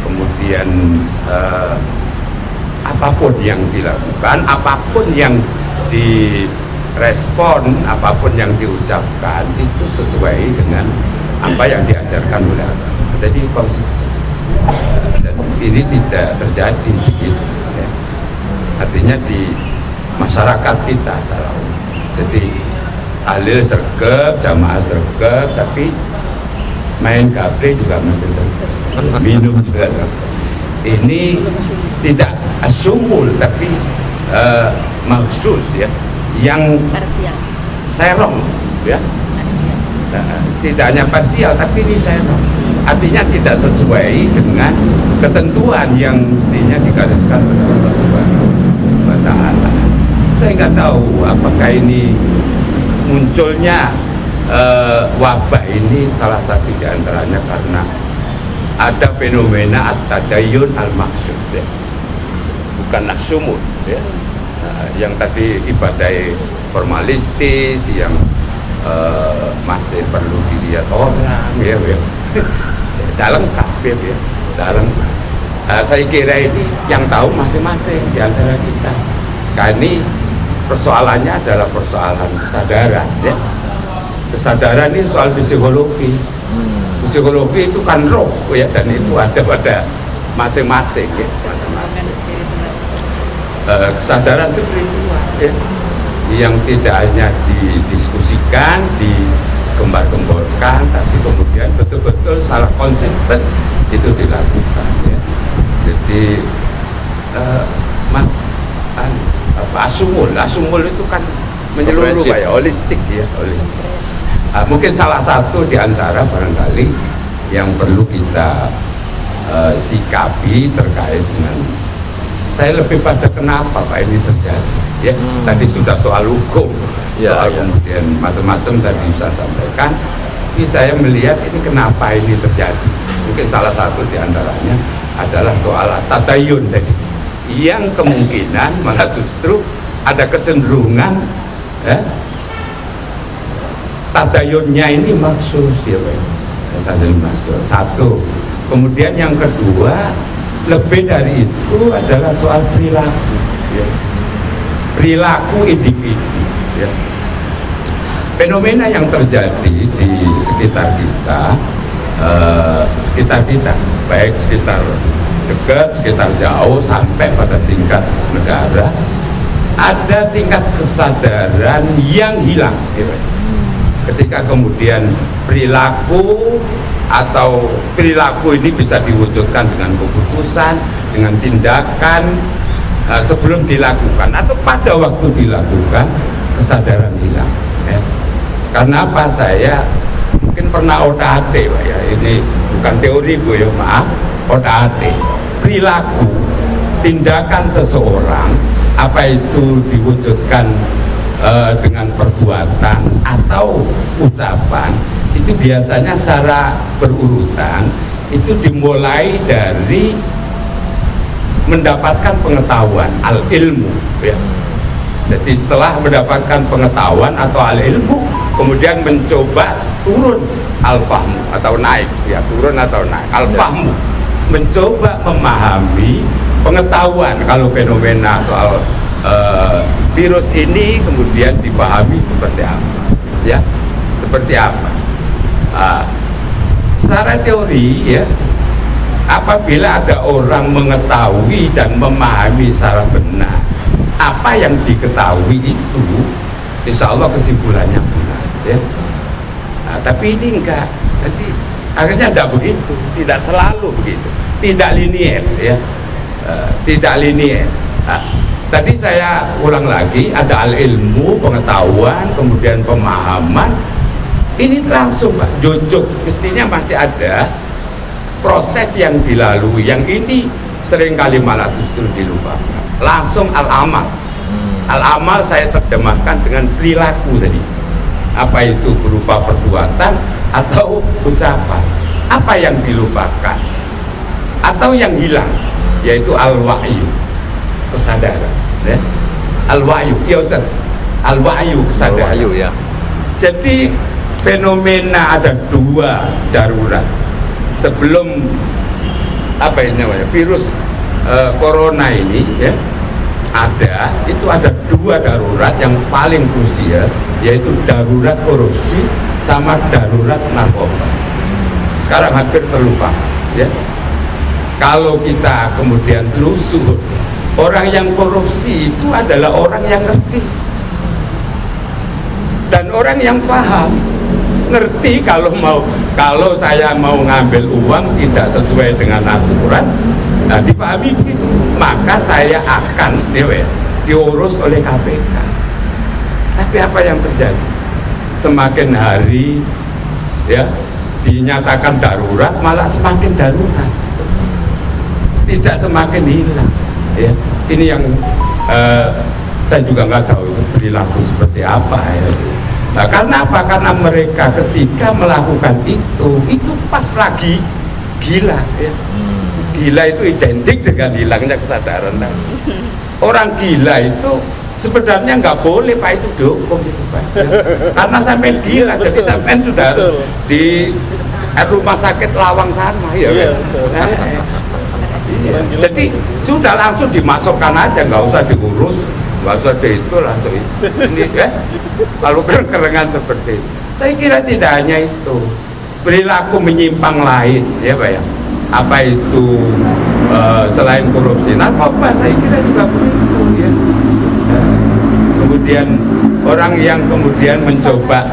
kemudian apapun yang dilakukan, apapun yang direspon, apapun yang diucapkan itu sesuai dengan apa yang diajarkan oleh agama. Jadi konsisten. Dan ini tidak terjadi begitu. Ya. Artinya di masyarakat kita salah. Jadi tahlil sergap, jamaah sergap, tapi main gaple juga masih sergap, minum juga sergap. Ini tidak asumul tapi maksus ya, yang serong ya. Tidak hanya parsial tapi ini serong. Artinya tidak sesuai dengan ketentuan yang mestinya digariskan oleh Allah Subhanahu wa Ta'ala. Saya nggak tahu apakah ini munculnya wabah ini salah satu di antaranya karena ada fenomena at-tadayyun al-maksud ya. Bukan as-sumud ya. Yang tadi ibadah formalistis yang masih perlu dilihat orang ya. Dalam kafir ya, dalam saya kira ini yang tahu masing-masing di antara kita. Karena ini persoalannya adalah persoalan kesadaran ya. Kesadaran ini soal psikologi. Psikologi itu kan roh ya, dan itu ada pada masing-masing ya. Kesadaran spiritual ya, yang tidak hanya didiskusikan, digembar-gemborkan, tapi kemudian betul-betul salah konsisten itu dilakukan ya. Jadi asumul itu kan menyeluruh ya, holistik ya, holistik. Mungkin salah satu di antara barangkali yang perlu kita sikapi terkait dengan, saya lebih pada kenapa Pak ini terjadi ya. Tadi sudah soal hukum ya, soal kemudian macam-macam tadi saya sampaikan, tapi saya melihat ini kenapa ini terjadi. Mungkin salah satu di antaranya adalah soal tadayun tadi, yang kemungkinan malah justru ada kecenderungan ya, tadayunnya ini maksus ya Pak. Tadayun maksus satu. Kemudian yang kedua, lebih dari itu adalah soal perilaku ya. Perilaku individu ya. Fenomena yang terjadi di sekitar kita, baik sekitar dekat, sekitar jauh, sampai pada tingkat negara, ada tingkat kesadaran yang hilang gitu. Ketika kemudian perilaku atau perilaku ini bisa diwujudkan dengan keputusan, dengan tindakan sebelum dilakukan atau pada waktu dilakukan, kesadaran hilang ya. Karena apa? Saya mungkin pernah OTAT Pak ya, ini bukan teori Bu ya, maaf, OTAT perilaku tindakan seseorang, apa itu diwujudkan dengan perbuatan atau ucapan, itu biasanya secara berurutan itu dimulai dari mendapatkan pengetahuan al-ilmu ya. Jadi setelah mendapatkan pengetahuan atau al-ilmu, kemudian mencoba turun al-fahmu atau naik ya, turun atau naik al-fahmu, mencoba memahami pengetahuan. Kalau fenomena soal virus ini kemudian dipahami seperti apa ya, seperti apa. Secara teori ya, apabila ada orang mengetahui dan memahami secara benar apa yang diketahui itu, insya Allah kesimpulannya benar ya. Tapi ini enggak, jadi akhirnya tidak begitu, tidak selalu begitu, tidak linier ya, tidak linier. Tadi saya ulang lagi, ada al-ilmu, pengetahuan, kemudian pemahaman. Ini langsung Pak, jujur, mestinya masih ada proses yang dilalui, yang ini seringkali malah justru dilupakan. Langsung al-amal. Al-amal saya terjemahkan dengan perilaku tadi. Apa itu berupa perbuatan atau ucapan. Apa yang dilupakan atau yang hilang, yaitu al-wa'yu, kesadaran ya. Al-wa'yu, ya Ustaz, al-wa'yu, kesadaran ya. Jadi fenomena ada 2 darurat sebelum apa ini namanya virus corona ini ya itu ada 2 darurat yang paling krusial, yaitu darurat korupsi sama darurat narkoba. Sekarang hampir terlupa ya. Kalau kita kemudian telusur, orang yang korupsi itu adalah orang yang ngerti dan orang yang paham, ngerti kalau saya mau ngambil uang tidak sesuai dengan aturan, nah dipahami begitu, maka saya akan diurus oleh KPK. Tapi apa yang terjadi? Semakin hari ya dinyatakan darurat, malah semakin darurat, tidak semakin hilang ya. Ini yang saya juga nggak tahu itu perilaku seperti apa ya. Nah, karena apa? Karena mereka ketika melakukan itu pas lagi gila ya. Gila itu identik dengan hilangnya kesadaran. Orang gila itu sebenarnya nggak boleh Pak itu dihukum itu Pak ya. Karena sampai gila, jadi sampai sudah di rumah sakit Lawang sana ya kan? Jadi sudah langsung dimasukkan aja, nggak usah diurus, nggak usah itu langsung ini ya. Kalau kerengan seperti itu, saya kira tidak hanya itu, perilaku menyimpang lain ya Pak ya. Apa itu selain korupsi narkoba, saya kira juga begitu ya. Kemudian orang yang kemudian mencoba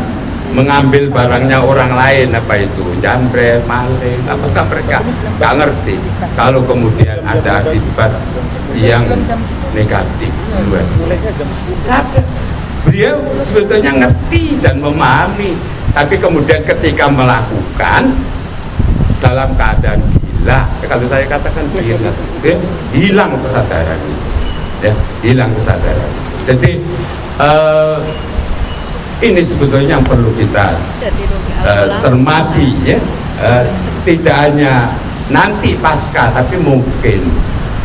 mengambil barangnya orang lain, apa itu jambret, maling, apakah mereka nggak ngerti kalau kemudian ada akibat yang negatif. Beliau sebetulnya ngerti dan memahami, tapi kemudian ketika melakukan dalam keadaan gila, kalau saya katakan gila, hilang kesadaran ya, hilang kesadaran. Jadi ini sebetulnya yang perlu kita cermati ya, tidak hanya nanti pasca, tapi mungkin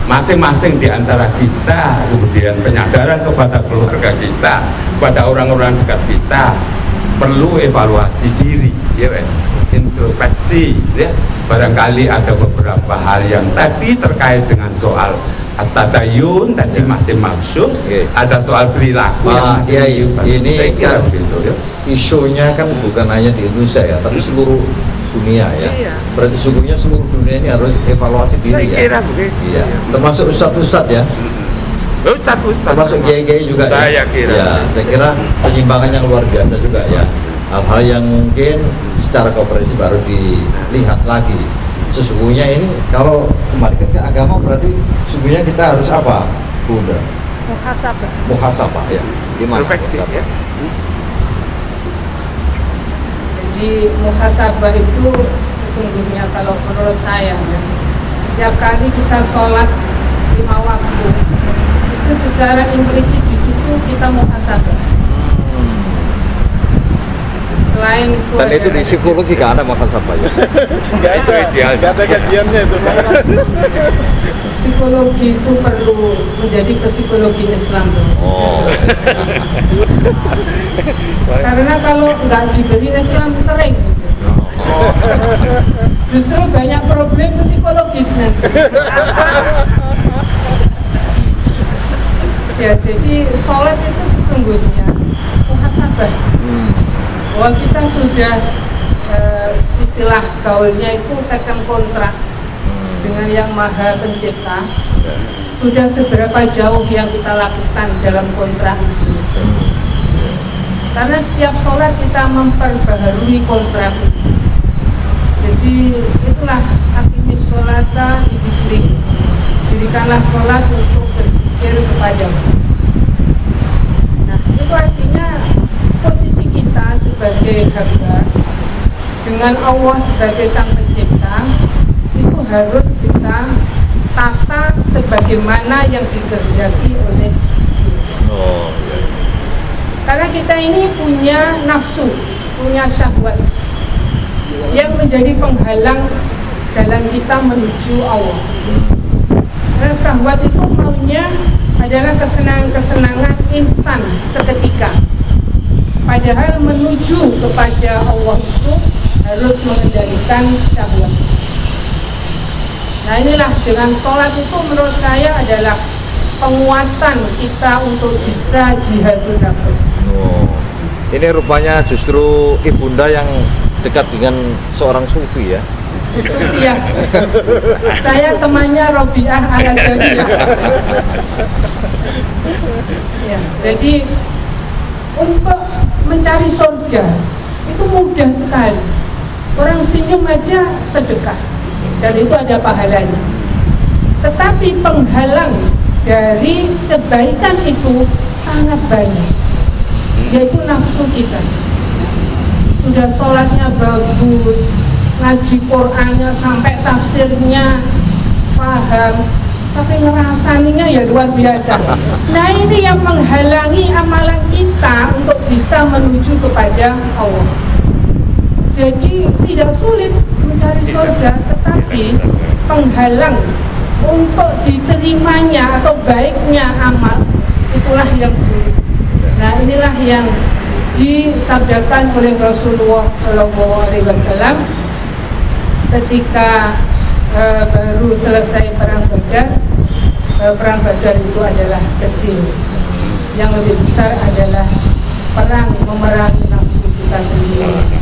masing-masing di antara kita kemudian penyadaran kepada keluarga kita, kepada orang-orang dekat kita, perlu evaluasi diri ya, introspeksi ya. Barangkali ada beberapa hal yang tadi terkait dengan soal at-tadayun tadi masih maksud, ada soal perilaku yang masih
ini kan gitu, ya. Isunya kan bukan hanya di Indonesia ya, tapi seluruh dunia ya. Berarti sungguhnya seluruh dunia ini harus evaluasi diri ya. Iya. Termasuk ustadz-ustadz ya.
Ustadz
termasuk kiai-kiai juga
saya kira.
Ya, saya kira penyimpangan yang luar biasa juga ya. Hal-hal yang mungkin secara komprehensif baru dilihat lagi. Sesungguhnya ini kalau kembalikan ke agama berarti sesungguhnya kita harus apa, Bunda? Muhasabah ya. Gimana?
Ya.
Jadi muhasabah itu sesungguhnya kalau menurut saya ya, setiap kali kita sholat 5 waktu itu secara implisit di situ kita muhasabah. Selain itu
dan itu di psikologi kan ada muhasabah ya.
Ya itu ideal.
Gak ada kajiannya itu.
Psikologi itu perlu menjadi psikologi Islam.
Oh.
Karena kalau nggak diberi Islam kering gitu. Justru banyak problem psikologis nanti. Ya jadi sholat itu sesungguhnya muhasabah. Bahwa kita sudah istilah gaulnya itu tekan kontrak dengan yang maha pencipta. Sudah seberapa jauh yang kita lakukan dalam kontrak itu. Karena setiap sholat kita memperbaharui kontrak itu. Jadi itulah aktivis sholata idikri. Dirikanlah sholat untuk berpikir kepadamu. Nah itu artinya posisi kita sebagai hamba dengan Allah sebagai sang pencipta itu harus kita tata sebagaimana yang dikehendaki oleh kita.
Oh, iya.
Karena kita ini punya nafsu, punya syahwat yang menjadi penghalang jalan kita menuju Allah. Karena syahwat itu maunya adalah kesenangan-kesenangan instan seketika. Padahal menuju kepada Allah itu harus mengendalikan syahwat. Nah inilah dengan sholat itu menurut saya adalah penguatan kita untuk bisa jihadun nafas.
Oh, ini rupanya justru ibunda yang dekat dengan seorang sufi ya.
Sufiah. Saya temannya Robiah Al-Adawiyah. Ya, jadi untuk mencari surga itu mudah sekali. Orang senyum aja sedekah dan itu ada pahalanya. Tetapi penghalang dari kebaikan itu sangat banyak, yaitu nafsu kita. Sudah sholatnya bagus, ngaji Qur'annya sampai tafsirnya paham, tapi ngerasaninya ya luar biasa. Nah ini yang menghalangi amalan kita untuk bisa menuju kepada Allah. Jadi tidak sulit mencari surga, tetapi penghalang untuk diterimanya atau baiknya amal itulah yang sulit. Nah inilah yang disabdakan oleh Rasulullah SAW ketika baru selesai perang Badar. Perang Badar itu adalah kecil, yang lebih besar adalah perang memerangi nafsu kita sendiri.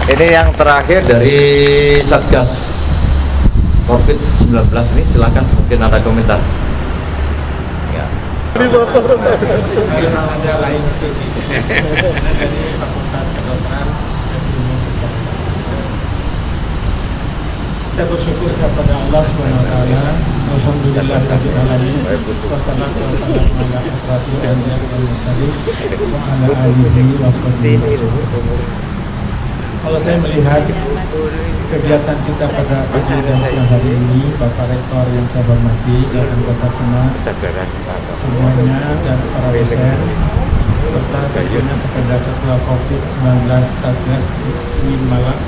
Ini yang terakhir dari Satgas COVID-19 ini, silakan mungkin ada komentar. Ya.
Harus ada lain studi dari Fakultas Kedokteran dan Ilmu Kesehatan. Kita bersyukur kepada Allah SWT. Alhamdulillahirabbil alamin. Wassalatu wassalamu ala asrofil anbiya'i wal mursalin wa ala alihi washabihi. Kalau saya melihat kegiatan kita pada pagi dan siang hari ini, Bapak Rektor yang saya hormati dan anggota Senat semuanya dan para dosen, serta tentunya kepada Ketua COVID-19 Satgas Win Malang,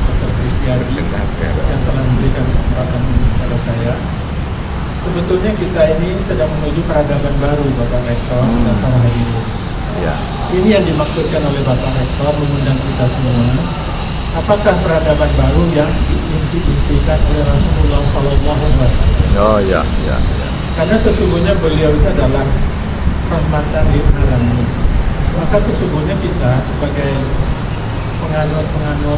Dr. Kristiadi, yang telah memberikan kesempatan kepada saya. Sebetulnya kita ini sedang menuju peradaban baru, Bapak Rektor dan para hadirin.
Ya.
Ini yang dimaksudkan oleh Bapak Rektor mengundang kita semua. Apakah peradaban baru yang diimpikan oleh Rasulullah SAW?
Oh ya, ya, ya.
Karena sesungguhnya beliau itu adalah rahmatan lil alamin. Maka sesungguhnya kita sebagai penganut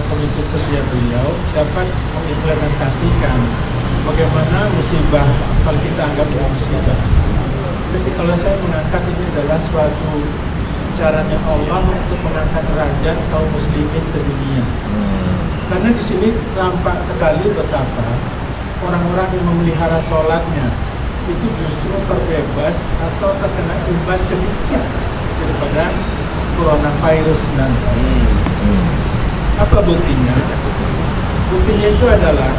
pengikut setia beliau dapat mengimplementasikan bagaimana musibah kalau kita anggap musibah. Jadi kalau saya mengangkat ini adalah suatu caranya Allah untuk mengangkat derajat kaum muslimin sedunia. Karena di sini tampak sekali betapa orang-orang yang memelihara sholatnya itu justru terbebas atau terkena imbas sedikit daripada coronavirus 19. Apa buktinya? Buktinya itu adalah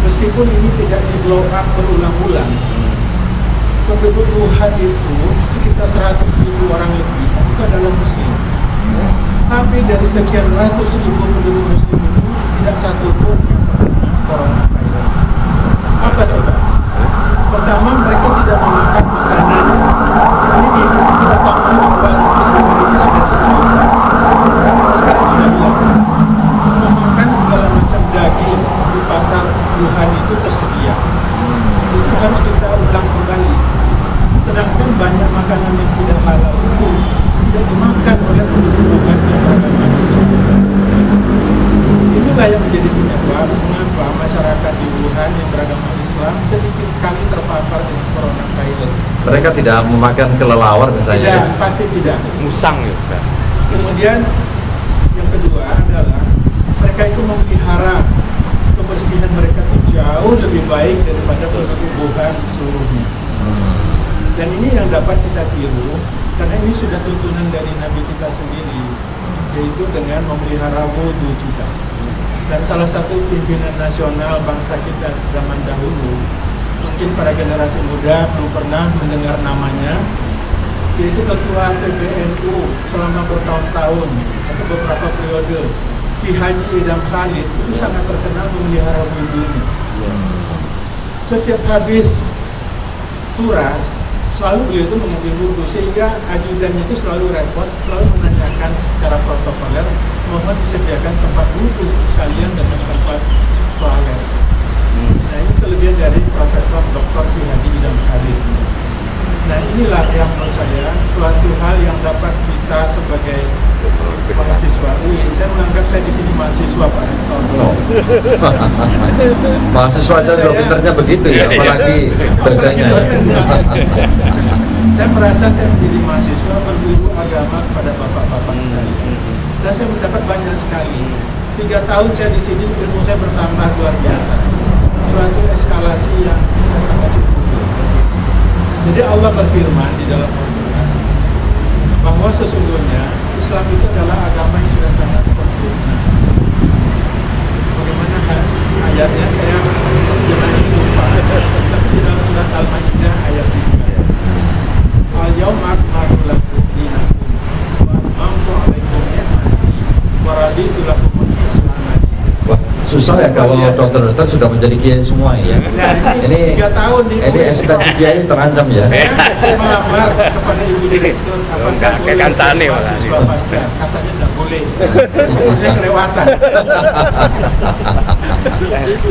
meskipun ini tidak di blow up berulang-ulang, penduduk Wuhan itu sekitar 100.000 orang lebih itu adalah muslim. Tapi dari sekian ratus ribu penduduk muslim itu tidak satu pun yang terkena coronavirus. Apa sebab? Pertama, mereka tidak memakan makanan. Ini pertama awal muslim ini sudah disebutkan. Sekarang sudah hilang. Memakan segala macam daging di pasar Wuhan itu tersedia. Itu harus kita ulang kembali. Sedangkan banyak makanan yang tidak halal itu tidak dimakan oleh penduduk Wuhan yang beragama Islam. Inilah yang menjadi penyebab mengapa masyarakat di Wuhan yang beragama Islam sedikit sekali terpapar dengan coronavirus.
Mereka tidak memakan kelelawar misalnya.
Tidak, pasti tidak.
Musang ya.
Kemudian yang kedua adalah mereka itu memelihara kebersihan mereka itu jauh lebih baik daripada penduduk Wuhan seluruhnya. Dan ini yang dapat kita tiru karena ini sudah tuntunan dari Nabi kita sendiri, yaitu dengan memelihara wudu kita. Dan salah satu pimpinan nasional bangsa kita zaman dahulu, mungkin para generasi muda belum pernah mendengar namanya, yaitu Ketua PBNU selama bertahun-tahun atau beberapa periode, Ki Haji Idham Khalid itu sangat terkenal memelihara wudunya. Setiap habis turas selalu beliau itu mengerti Urdu, sehingga ajudannya itu selalu repot, selalu menanyakan secara protokoler, mohon disediakan tempat wudhu sekalian dengan tempat toilet. Nah, ini kelebihan dari Profesor Dr. Ki Haji Idham Khalid. Nah, inilah yang menurut saya suatu hal yang dapat kita sebagai mahasiswa UIN, saya menganggap saya di sini mahasiswa Pak Rektor.
Mahasiswa aja udah pinternya begitu ya, apalagi dosennya.
Saya merasa saya menjadi mahasiswa berguru agama kepada bapak-bapak sekalian, dan saya mendapat banyak sekali. 3 tahun saya di sini, ilmu saya bertambah luar biasa. Suatu eskalasi yang saya sangat syukuri. Jadi Allah berfirman di dalam Al-Quran bahwa sesungguhnya Islam itu adalah agama yang sudah sangat sempurna. Bagaimana ayatnya saya sejenak ini lupa, tapi di dalam surat Al-Maidah ayat 3. Al-yawma akmaltu lakum dinakum wa atmamtu alaikum ni'mati wa raditu lakumul Islam.
Wah, susah ya kalau dokter-dokter sudah menjadi kiai semua ya.
Nah,
ini
3 tahun di
ini estetik kiai terancam ya.
melamar kepada ibu direktur apa saya boleh
Kancane malah.
mahasiswa pasca, katanya tidak boleh, dia kelewatan.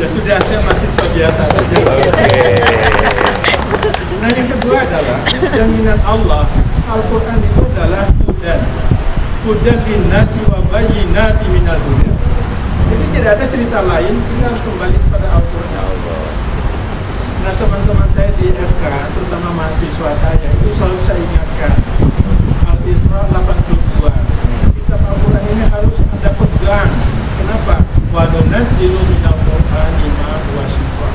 Ya sudah, saya mahasiswa biasa saja. Nah, yang kedua adalah jaminan Allah. Al-Quran itu adalah hudan linnasi wa bayyinati minal huda. Jadi tidak ada cerita lain, kita harus kembali kepada Al-Quran. Nah, teman-teman saya di FK, terutama mahasiswa saya, itu selalu saya ingatkan Al-Isra 82. Kitab Al-Quran ini harus Anda pegang. Kenapa? Wa nunazzilu minal Qur'ani ma huwa shifaa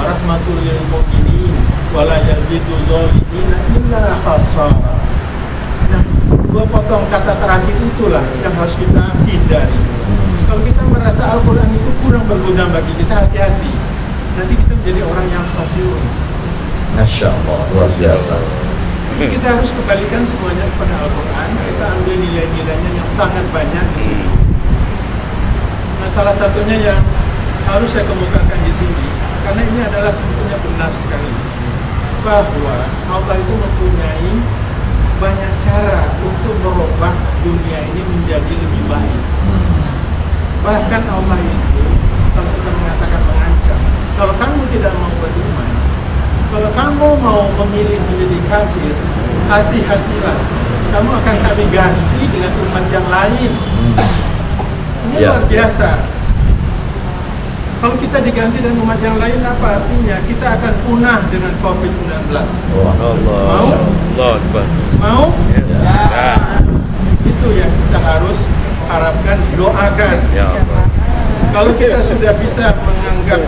wa rahmatul lil mu'minin wa la yazidu zalimina illa khasara. Nah, 2 potong kata terakhir itulah yang harus kita hindari. Kalau kita merasa Al-Quran itu kurang berguna bagi kita, hati-hati. Nanti kita menjadi orang yang fasiun.
Masya Allah, luar biasa.
Kita harus kembalikan semuanya kepada Al-Quran. Kita ambil nilai-nilainya yang sangat banyak di sini. Nah, salah satunya yang harus saya kemukakan di sini, karena ini adalah sebetulnya benar sekali, bahwa Allah itu mempunyai banyak cara untuk merubah dunia ini menjadi lebih baik. Bahkan Allah itu, kalau kita mengatakan mengancam, kalau kamu tidak mau beriman, kalau kamu mau memilih menjadi kafir, hati-hatilah, kamu akan kami ganti dengan umat yang lain. Ini luar biasa. Kalau kita diganti dengan umat yang lain, apa artinya? Kita akan punah dengan COVID-19. Mau? Mau?
Ya.
Itu yang kita harus harapkan, doakan.
Ya Allah.
Kalau kita sudah bisa menganggap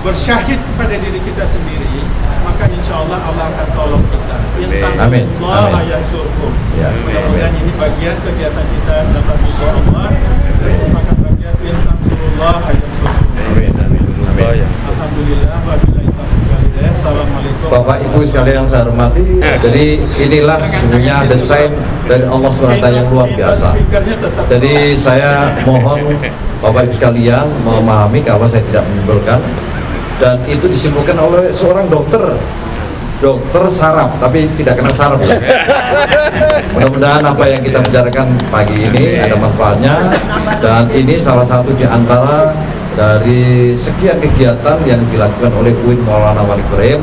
bersyahid pada diri kita sendiri, maka insya Allah Allah akan tolong kita.
Amin.
Allah yansurkum.
Ya.
Mudah-mudahan ini bagian kegiatan kita dapat ridho Allah dan merupakan bagian yansurullah yansurkum.
Amin. Amin. Amin.
Alhamdulillah. Wabillahi taufiq wal hidayah. Assalamualaikum.
Bapak Ibu sekalian yang saya hormati, jadi inilah sesungguhnya desain dari Allah SWT yang luar biasa. Jadi saya mohon Bapak Ibu sekalian memahami kalau saya tidak menyimpulkan, dan itu disimpulkan oleh seorang dokter saraf, tapi tidak kena saraf ya. Mudah-mudahan apa yang kita bicarakan pagi ini ada manfaatnya, dan ini salah satu di antara dari sekian kegiatan yang dilakukan oleh UIN Maulana Malik Ibrahim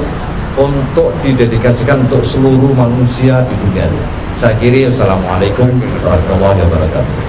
untuk didedikasikan untuk seluruh manusia di dunia. Saya akhiri, wassalamualaikum warahmatullahi wabarakatuh.